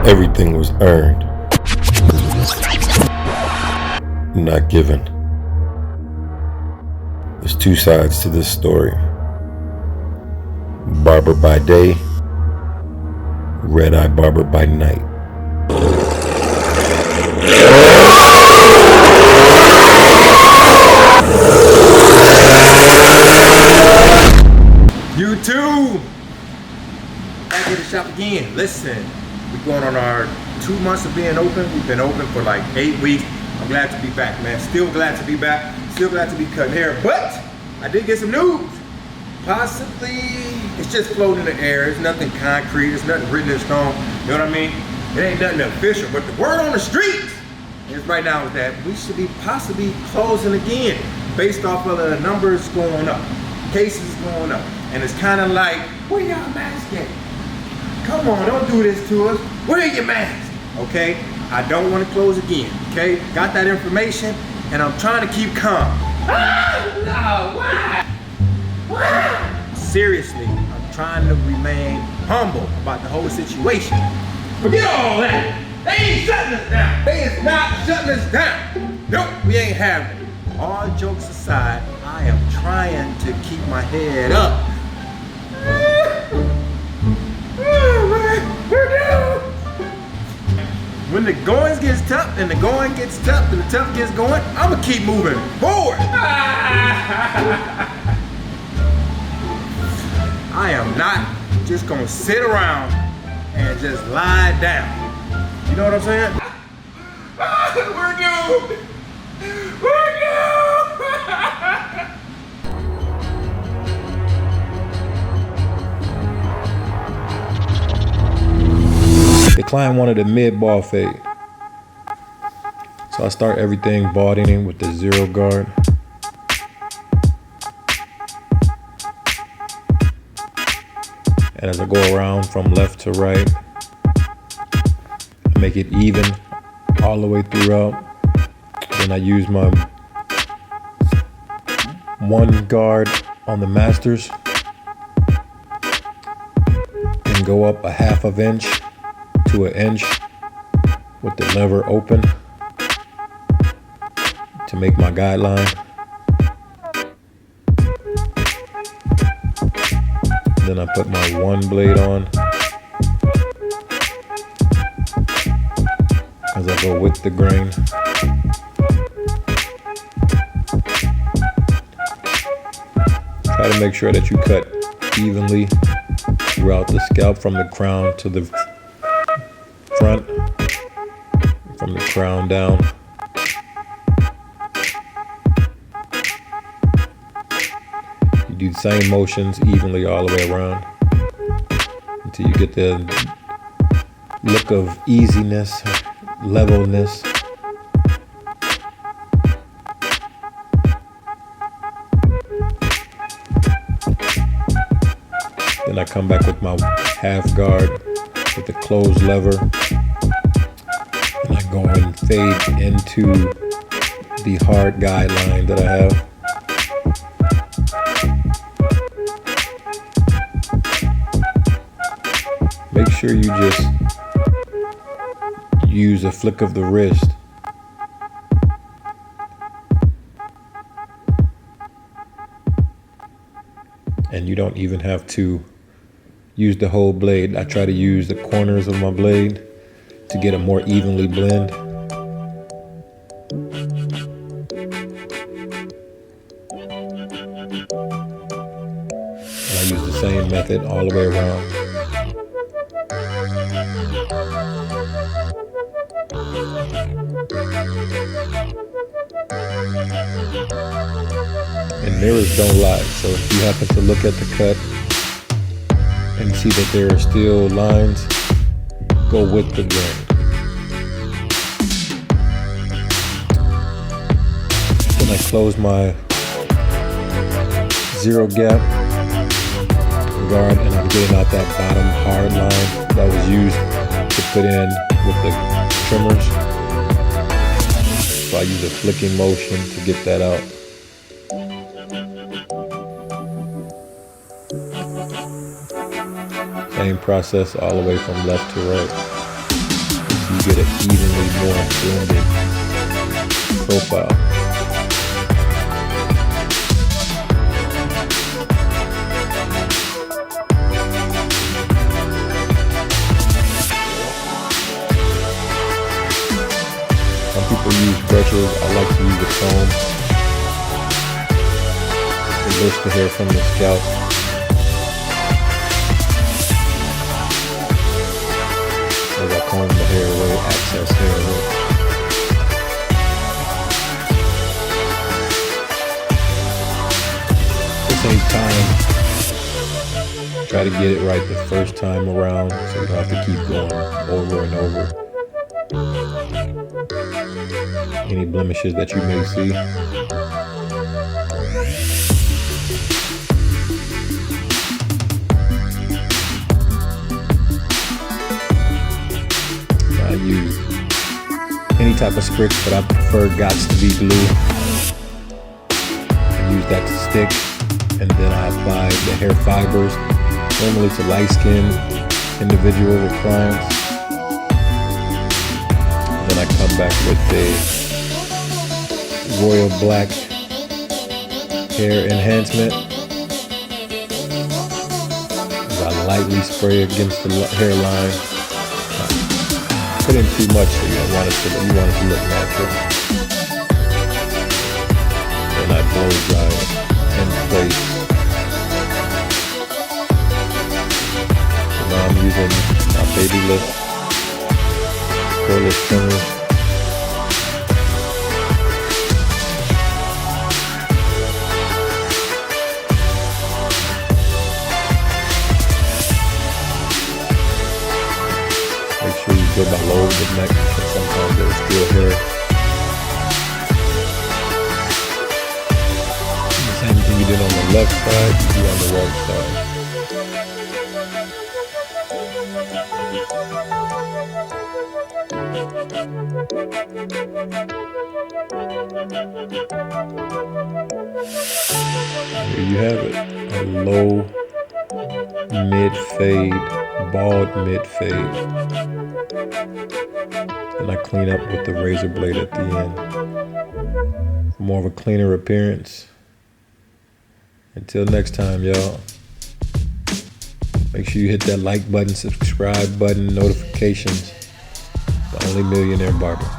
Everything was earned, not given. There's two sides to this story. Barber by day, red-eye barber by night. YouTube! Back at the shop again. Listen, we're going on our 2 months of being open. We've been open for like 8 weeks. I'm glad to be back, man. Still glad to be back. Still glad to be cutting hair. But I did get some news. Possibly, it's just floating in the air. It's nothing concrete. It's nothing written in stone. You know what I mean? It ain't nothing official. But the word on the streets is right now is that we should be possibly closing again based off of the numbers going up, cases going up. And it's kind of like, where y'all mask at? Come on, don't do this to us. Where are your masks? Okay, I don't want to close again, okay? Got that information, and I'm trying to keep calm. No, why? Why? Seriously, I'm trying to remain humble about the whole situation. Forget all that. They ain't shutting us down. They is not shutting us down. Nope, we ain't having it. All jokes aside, I am trying to keep my head up. When the going gets tough and the going gets tough and the tough gets going, I'ma keep moving forward. I am not just gonna sit around and just lie down. You know what I'm saying? We're doomed. We're doomed. The client wanted a mid-ball fade. So I start everything balding with the 0 guard. And as I go around from left to right, I make it even all the way throughout. Then I use my 1 guard on the masters and go up a 1/2 inch to 1 inch with the lever open to make my guideline. Then I put my 1 blade on as I go with the grain. Try to make sure that you cut evenly throughout the scalp from the crown to the front, from the crown down. You do the same motions evenly all the way around until you get the look of easiness, levelness. Then I come back with my 1/2 guard with the closed lever, and I go and fade into the hard guideline that I have. Make sure you just use a flick of the wrist and you don't even have to use the whole blade. I try to use the corners of my blade to get a more evenly blend. And I use the same method all the way around. And mirrors don't lie, so if you happen to look at the cut and see that there are still lines, go with the grain. Then I close my 0 gap guard, and I'm getting out that bottom hard line that was used to put in with the trimmers. So I use a flicking motion to get that out. Same process all the way from left to right. so you get an evenly more blended profile. Some people use brushes. I like to use a comb. It lifts the hair from the scalp. As I comb the hair away, excess hair away. This ain't time. Try to get it right the first time around, so you don't have to keep going over and over. Any blemishes that you may see. I use any type of spritz, but I prefer Gots to be blue. I use that to stick, and then I apply the hair fibers, normally to light skin individual with clients. Then I come back with a royal black hair enhancement. I lightly spray against the hairline. Put in too much, so you want it to look natural. And I blow dry it in place. So now I'm using my baby lift, curless trimmer. Below the neck, but sometimes there's still hair. The same thing you did on the left side, you do on the right side. Here you have it, a low mid-fade, bald mid-fade. And I clean up with the razor blade at the end. For more of a cleaner appearance. Until next time, y'all. Make sure you hit that like button, subscribe button, notifications. The Only Millionaire Barber.